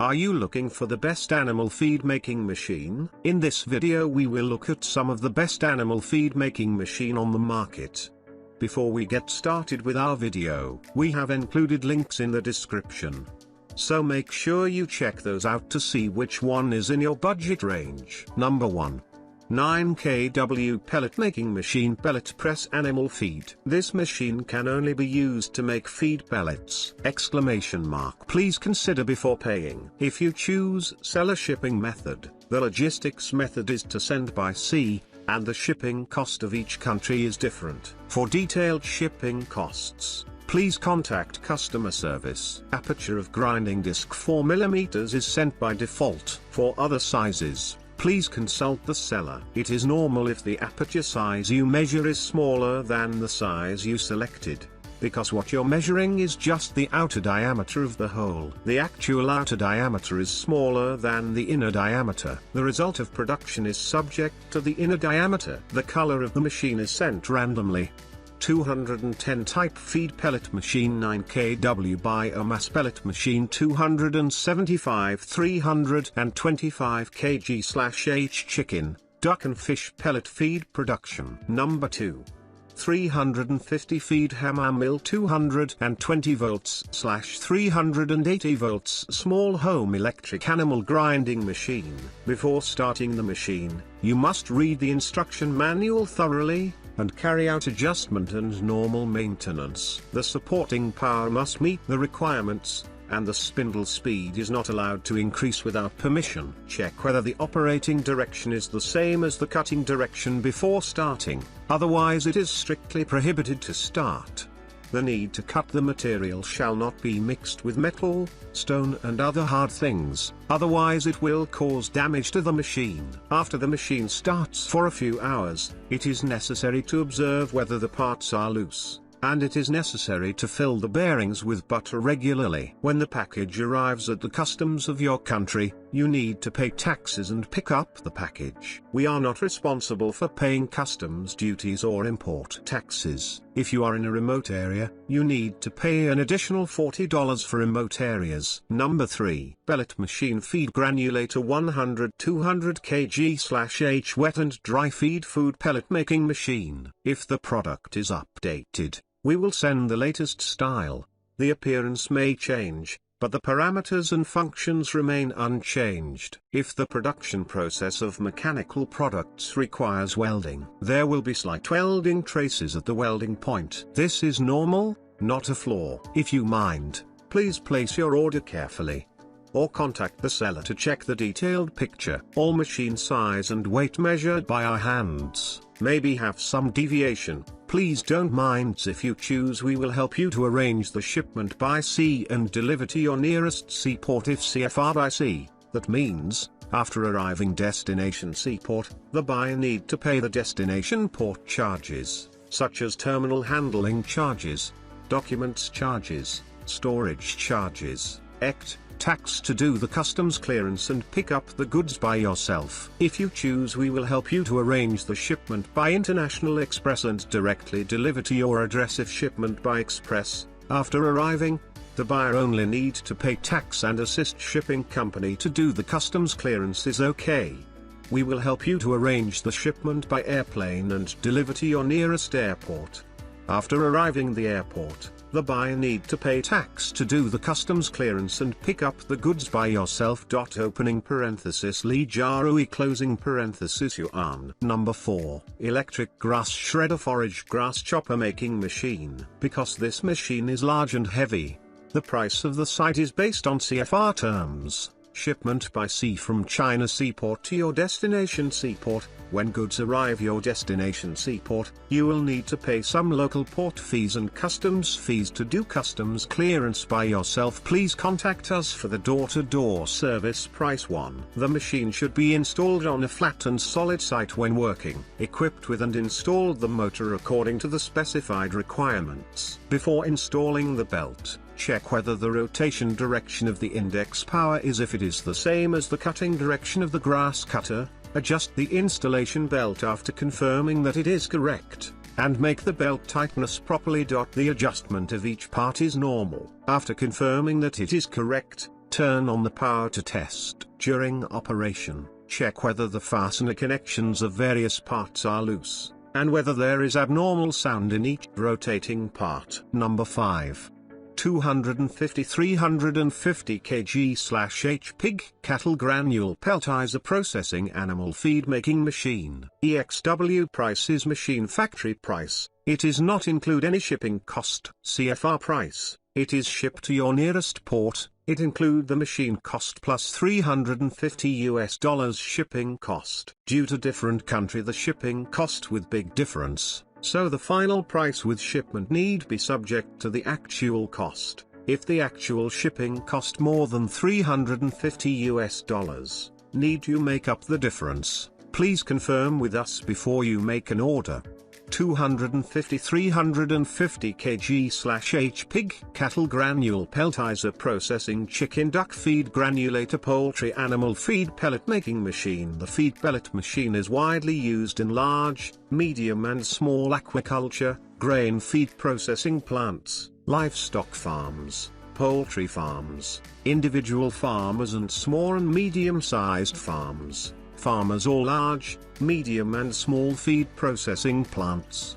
Are you looking for the best animal feed making machine? In this video we will look at some of the best animal feed making machine on the market. Before we get started with our video, we have included links in the description. So make sure you check those out to see which one is in your budget range. Number 1. 9 kW pellet making machine. Pellet press animal feed. This machine can only be used to make feed pellets! Please consider before paying. If you choose seller shipping method, the logistics method is to send by sea, and the shipping cost of each country is different. For detailed shipping costs, please contact customer service. Aperture of grinding disc 4 mm is sent by default. For other sizes, please consult the seller. It is normal if the aperture size you measure is smaller than the size you selected, because what you're measuring is just the outer diameter of the hole. The actual outer diameter is smaller than the inner diameter. The result of production is subject to the inner diameter. The color of the machine is sent randomly. 210 type feed pellet machine. 9 kW biomass pellet machine. 275 325 kg/h chicken, duck and fish pellet feed production. Number 2. 350 feed hammer mill. 220 volts/380 volts small home electric animal grinding machine. Before starting the machine, you must read the instruction manual thoroughly, and carry out adjustment and normal maintenance. The supporting power must meet the requirements, and the spindle speed is not allowed to increase without permission. Check whether the operating direction is the same as the cutting direction before starting, otherwise it is strictly prohibited to start. The need to cut the material shall not be mixed with metal, stone and other hard things, otherwise it will cause damage to the machine. After the machine starts for a few hours, it is necessary to observe whether the parts are loose, and it is necessary to fill the bearings with butter regularly. When the package arrives at the customs of your country, you need to pay taxes and pick up the package. We are not responsible for paying customs duties or import taxes. If you are in a remote area, you need to pay an additional $40 for remote areas. Number 3. Pellet machine feed granulator. 100-200 kg/h wet and dry feed food pellet making machine. If the product is updated, we will send the latest style. The appearance may change, but the parameters and functions remain unchanged. If the production process of mechanical products requires welding, there will be slight welding traces at the welding point. This is normal, not a flaw. If you mind, please place your order carefully, or contact the seller to check the detailed picture. All machine size and weight measured by our hands, maybe have some deviation. Please don't mind. If you choose, we will help you to arrange the shipment by sea and deliver to your nearest seaport. If CFR by sea, that means, after arriving destination seaport, the buyer need to pay the destination port charges, such as terminal handling charges, documents charges, storage charges, tax to do the customs clearance and pick up the goods by yourself. If you choose, we will help you to arrange the shipment by International Express and directly deliver to your address. If shipment by express, after arriving, the buyer only need to pay tax and assist shipping company to do the customs clearance is okay. We will help you to arrange the shipment by airplane and deliver to your nearest airport. After arriving the airport, the buyer need to pay tax to do the customs clearance and pick up the goods by yourself. Opening parenthesis Li Jarui closing parenthesis Yuan. Number 4. Electric grass shredder forage grass chopper making machine. Because this machine is large and heavy, the price of the site is based on CFR terms. Shipment by sea from China seaport to your destination seaport. When goods arrive your destination seaport, you will need to pay some local port fees and customs fees to do customs clearance by yourself. Please contact us for the door-to-door service. Price 1. The machine should be installed on a flat and solid site when working, equipped with and installed the motor according to the specified requirements. Before installing the belt, check whether the rotation direction of the index power is. If it is the same as the cutting direction of the grass cutter, adjust the installation belt after confirming that it is correct, and make the belt tightness properly. The adjustment of each part is normal. After confirming that it is correct, turn on the power to test. During operation, check whether the fastener connections of various parts are loose, and whether there is abnormal sound in each rotating part. Number 5. 250-350 kg/h pig cattle granule Pelletizer processing animal feed making machine. EXW price is machine factory price. It does not include any shipping cost. CFR price, it is shipped to your nearest port. It include the machine cost plus $350 shipping cost. Due to different country the shipping cost with big difference, so the final price with shipment need be subject to the actual cost. If the actual shipping cost more than $350, need you make up the difference. Please confirm with us before you make an order. 250-350 kg/h pig cattle granule Pelletizer processing chicken duck feed granulator poultry animal feed pellet making machine. The feed pellet machine is widely used in large, medium and small aquaculture, grain feed processing plants, livestock farms, poultry farms, individual farmers and small and medium-sized farms. Farmers or large, medium and small feed processing plants.